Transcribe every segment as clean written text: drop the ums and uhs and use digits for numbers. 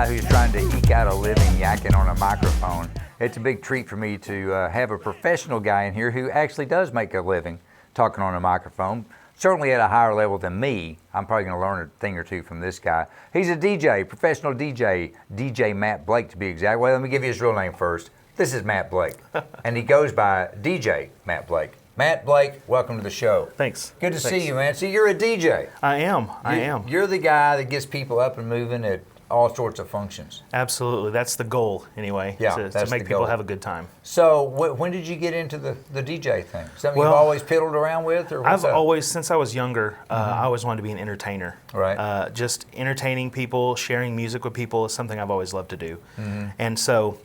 guy who's trying to eke out a living yakking on a microphone. It's a big treat for me to have a professional guy in here who actually does make a living talking on a microphone, certainly at a higher level than me. I'm probably going to learn a thing or two from this guy. He's a DJ, professional DJ, DJ Matt Blake to be exact. Well, let me give you his real name first. This is Matt Blake, and he goes by DJ Matt Blake. Matt Blake, welcome to the show. Thanks. Good to see you, man. See, you're a DJ. I am. You're the guy that gets people up and moving at all sorts of functions. Absolutely. That's the goal, anyway, to make people have a good time. So when did you get into the DJ thing? Something you've always piddled around with? Or I've always, since I was younger, I always wanted to be an entertainer. Right. Just entertaining people, sharing music with people is something I've always loved to do. And so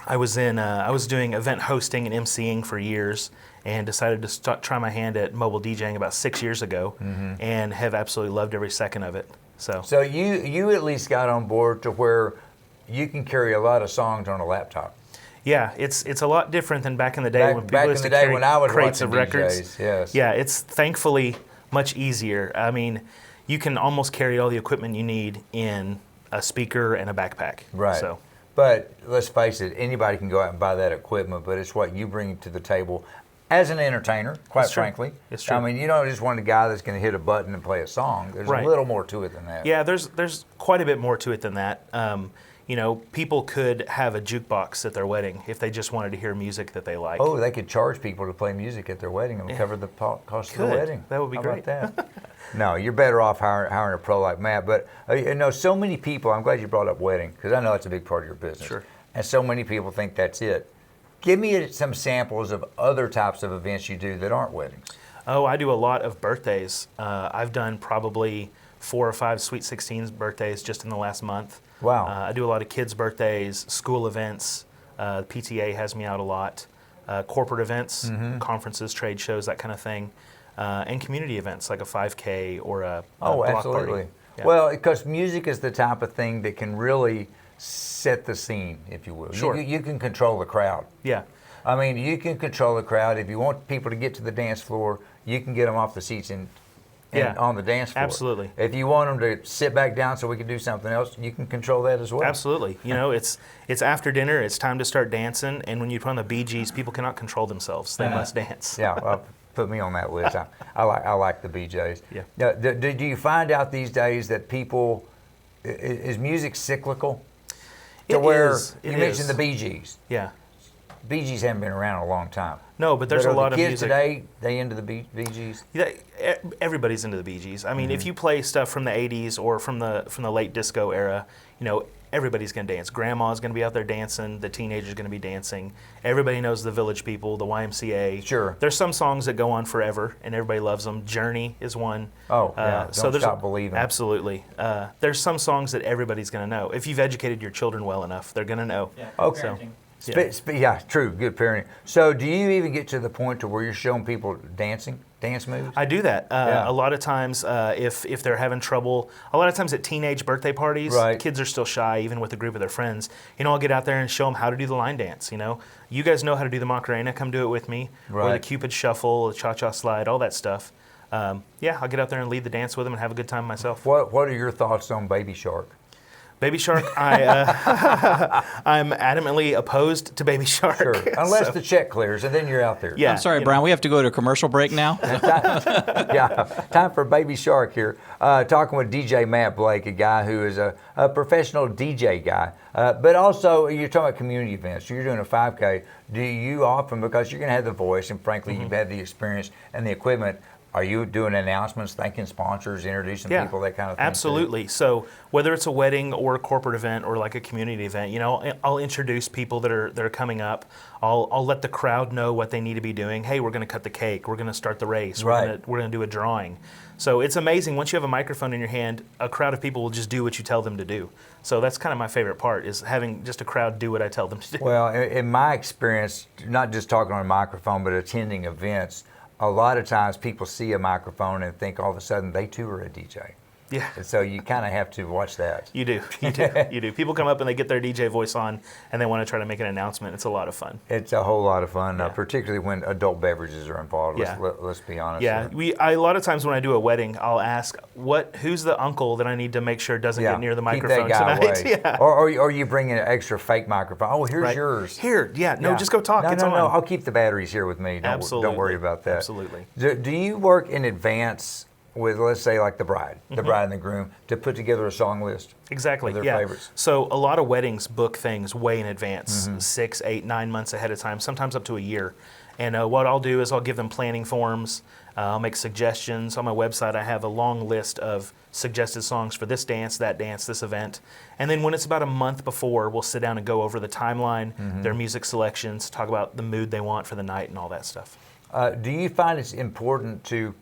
I was doing event hosting and emceeing for years, and decided to try my hand at mobile DJing about 6 years ago, and have absolutely loved every second of it. So you at least got on board to where you can carry a lot of songs on a laptop. Yeah, it's a lot different than back in the day when people used to carry crates of records. Yes. Yeah, it's thankfully much easier. I mean, you can almost carry all the equipment you need in a speaker and a backpack. Right. So. But let's face it, anybody can go out and buy that equipment, but it's what you bring to the table as an entertainer, quite frankly. It's true. I mean, you don't just want a guy that's going to hit a button and play a song. There's a little more to it than that. Yeah, there's quite a bit more to it than that. You know, people could have a jukebox at their wedding if they just wanted to hear music that they like. Oh, they could charge people to play music at their wedding and cover the cost of the wedding. That would be great. How about that? No, you're better off hiring a pro like Matt. But you know, so many people, I'm glad you brought up wedding, because I know it's a big part of your business. Sure. And so many people think that's it. Give me some samples of other types of events you do that aren't weddings. Oh, I do a lot of birthdays. I've done probably 4 or 5 Sweet 16s birthdays just in the last month. Wow. I do a lot of kids' birthdays, school events. PTA has me out a lot. Corporate events, conferences, trade shows, that kind of thing. And community events like a 5K or a block absolutely. party. Yeah. Well, because music is the type of thing that can really set the scene, if you will. Sure. You can control the crowd. Yeah. I mean, you can control the crowd. If you want people to get to the dance floor, you can get them off the seats and on the dance floor. Absolutely. If you want them to sit back down so we can do something else, you can control that as well. Absolutely. You know, it's after dinner, it's time to start dancing, and when you put on the Bee Gees, people cannot control themselves. They must dance. Yeah, well, put me on that list. I like the BJs. Yeah. Now, do you find out these days that people, is music cyclical? You mentioned the Bee Gees. Yeah. Bee Gees haven't been around a long time. No, but there's a lot of music. Kids today, they into the Bee Gees? Yeah, everybody's into the Bee Gees. I mean, if you play stuff from the 80s or from the late disco era, you know, everybody's going to dance. Grandma's going to be out there dancing. The teenager's going to be dancing. Everybody knows the Village People, the YMCA. Sure. There's some songs that go on forever, and everybody loves them. Journey is one. Oh, yeah. Don't Stop Believing. Absolutely. There's some songs that everybody's going to know. If you've educated your children well enough, they're going to know. Yeah. Okay. Yeah, true. Good parenting. So do you even get to the point to where you're showing people dance moves? I do that. A lot of times if they're having trouble, a lot of times at teenage birthday parties, kids are still shy, even with a group of their friends. You know, I'll get out there and show them how to do the line dance, you know. You guys know how to do the Macarena, come do it with me. Or the Cupid Shuffle, the Cha-Cha Slide, all that stuff. I'll get out there and lead the dance with them and have a good time myself. What are your thoughts on Baby Shark? Baby Shark, I'm adamantly opposed to Baby Shark. Sure. Unless the check clears, and then you're out there. Yeah, I'm sorry, Brian, we have to go to a commercial break now. Time for Baby Shark here. Talking with DJ Matt Blake, a guy who is a professional DJ guy. But also, you're talking about community events. So you're doing a 5K. Do you often, because you're going to have the voice, and frankly, you've had the experience and the equipment, are you doing announcements, thanking sponsors, introducing people, that kind of thing? Absolutely. So whether it's a wedding or a corporate event or like a community event, you know, I'll introduce people that are coming up. I'll let the crowd know what they need to be doing. Hey, we're going to cut the cake. We're going to start the race. We're going to do a drawing. So it's amazing. Once you have a microphone in your hand, a crowd of people will just do what you tell them to do. So that's kind of my favorite part, is having just a crowd do what I tell them to do. Well, in my experience, not just talking on a microphone, but attending events, a lot of times people see a microphone and think all of a sudden they too are a DJ. Yeah. And so you kind of have to watch that. You do. You do. People come up and they get their DJ voice on and they want to try to make an announcement. It's a lot of fun. It's a whole lot of fun, Yeah. Particularly when adult beverages are involved. Let's be honest. Yeah, a lot of times when I do a wedding, I'll ask, who's the uncle that I need to make sure doesn't get near the microphone Keep that guy tonight? away. Or you bring in an extra fake microphone. Oh, here's yours. Here, just go talk. It's on. No, I'll keep the batteries here with me. Don't worry about that. Absolutely. Do you work in advance with, let's say, like the bride and the groom, to put together a song list? Exactly. Of their favorites? So a lot of weddings book things way in advance, 6, 8, 9 months ahead of time, sometimes up to a year. And what I'll do is I'll give them planning forms. I'll make suggestions. On my website, I have a long list of suggested songs for this dance, this event. And then when it's about a month before, we'll sit down and go over the timeline, their music selections, talk about the mood they want for the night and all that stuff. Do you find it's important you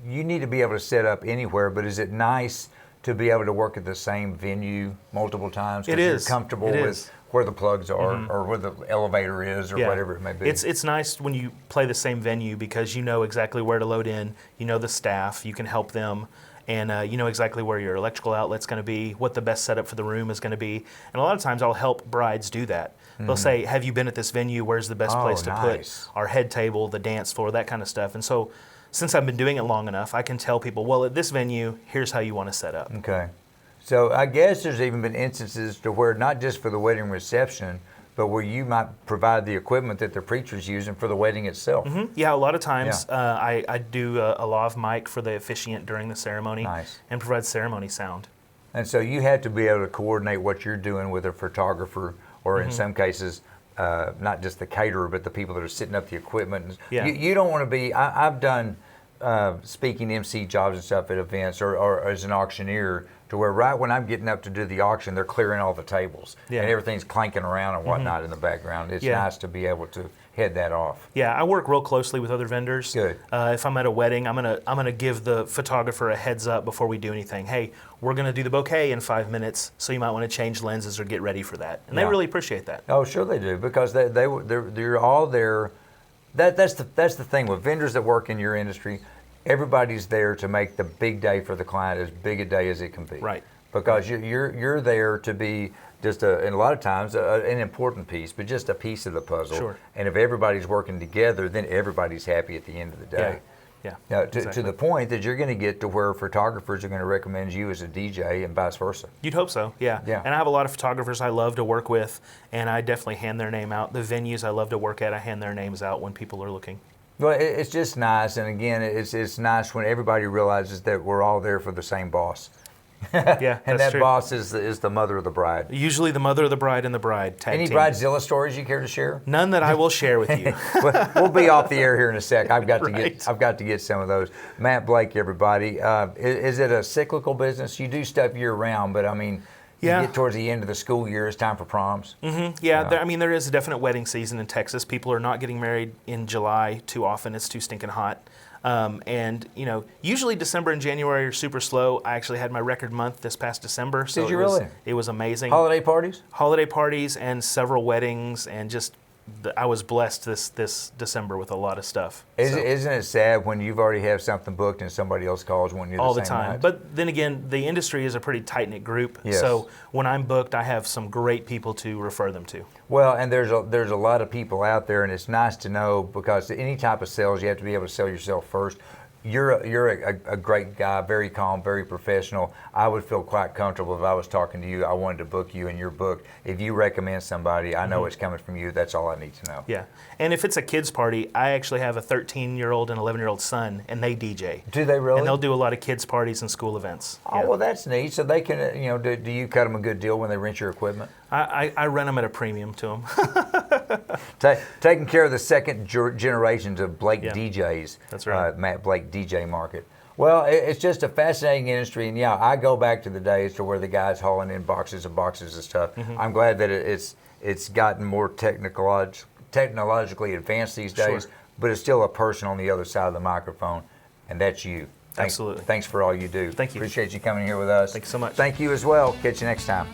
need to be able to set up anywhere, but is it nice to be able to work at the same venue multiple times? It is. You're comfortable with where the plugs are or where the elevator is or whatever it may be. It's nice when you play the same venue because you know exactly where to load in, you know the staff, you can help them, and you know exactly where your electrical outlet's going to be, what the best setup for the room is going to be. And a lot of times I'll help brides do that. They'll say, have you been at this venue? Where's the best place to put our head table, the dance floor, that kind of stuff. And so since I've been doing it long enough, I can tell people, well, at this venue, here's how you want to set up. Okay. So I guess there's even been instances to where not just for the wedding reception, but where you might provide the equipment that the preacher's using for the wedding itself. Yeah, a lot of times I do a lav mic for the officiant during the ceremony and provide ceremony sound. And so you have to be able to coordinate what you're doing with a photographer or in some cases, not just the caterer, but the people that are setting up the equipment. You don't want to be, I've done speaking MC jobs and stuff at events or as an auctioneer to where right when I'm getting up to do the auction, they're clearing all the tables and everything's clanking around and whatnot in the background. It's nice to be able to head that off. Yeah, I work real closely with other vendors. Good. If I'm at a wedding, I'm gonna give the photographer a heads up before we do anything. Hey, we're gonna do the bouquet in 5 minutes, so you might want to change lenses or get ready for that. And they really appreciate that. Oh, sure they do, because they're all there. That's the thing with vendors that work in your industry. Everybody's there to make the big day for the client as big a day as it can be. Right. Because you're there to be just and a lot of times an important piece, but just a piece of the puzzle. Sure. And if everybody's working together, then everybody's happy at the end of the day. Yeah. Now, Exactly. to the point that you're going to get to where photographers are going to recommend you as a DJ and vice versa. You'd hope so, yeah. Yeah. And I have a lot of photographers I love to work with, and I definitely hand their name out. The venues I love to work at, I hand their names out when people are looking. Well, it's just nice, and again, it's nice when everybody realizes that we're all there for the same boss. Yeah, and that's that true. boss is the mother of the bride. Usually the mother of the bride and the bride tag Any team. Bridezilla stories you care to share? None that I will share with you. We'll be off the air here in a sec. I've got Right. to get some of those. Matt Blake, everybody. Is it a cyclical business? You do stuff year round, but I mean, you get towards the end of the school year, it's time for proms. There is a definite wedding season in Texas. People are not getting married in July too often. It's too stinking hot. And usually December and January are super slow. I actually had my record month this past December. So Did you really? It was amazing. Holiday parties? Holiday parties and several weddings, and just I was blessed this December with a lot of stuff. Isn't it sad when you've already have something booked and somebody else calls when you're all the the same time. night? But then again, the industry is a pretty tight-knit group. Yes. So when I'm booked, I have some great people to refer them to. Well, and there's a lot of people out there, and it's nice to know because any type of sales, you have to be able to sell yourself first. You're a great guy, very calm, very professional. I would feel quite comfortable if I was talking to you. I wanted to book you and you're booked. If you recommend somebody, I know it's coming from you. That's all I need to know. Yeah. And if it's a kid's party, I actually have a 13-year-old and 11-year-old son, and they DJ. Do they really? And they'll do a lot of kids' parties and school events. Oh, well, that's neat. So they can, do you cut them a good deal when they rent your equipment? I rent them at a premium to them. Taking care of the second generations of Blake DJs. That's right. Matt Blake DJ market. Well, it's just a fascinating industry, and I go back to the days to where the guys hauling in boxes and boxes of stuff. I'm glad that it's gotten more technologically advanced these days, but it's still a person on the other side of the microphone, and that's you. Absolutely. Thanks for all you do. Thank you. Appreciate you coming here with us. Thanks so much. Thank you as well. Catch you next time.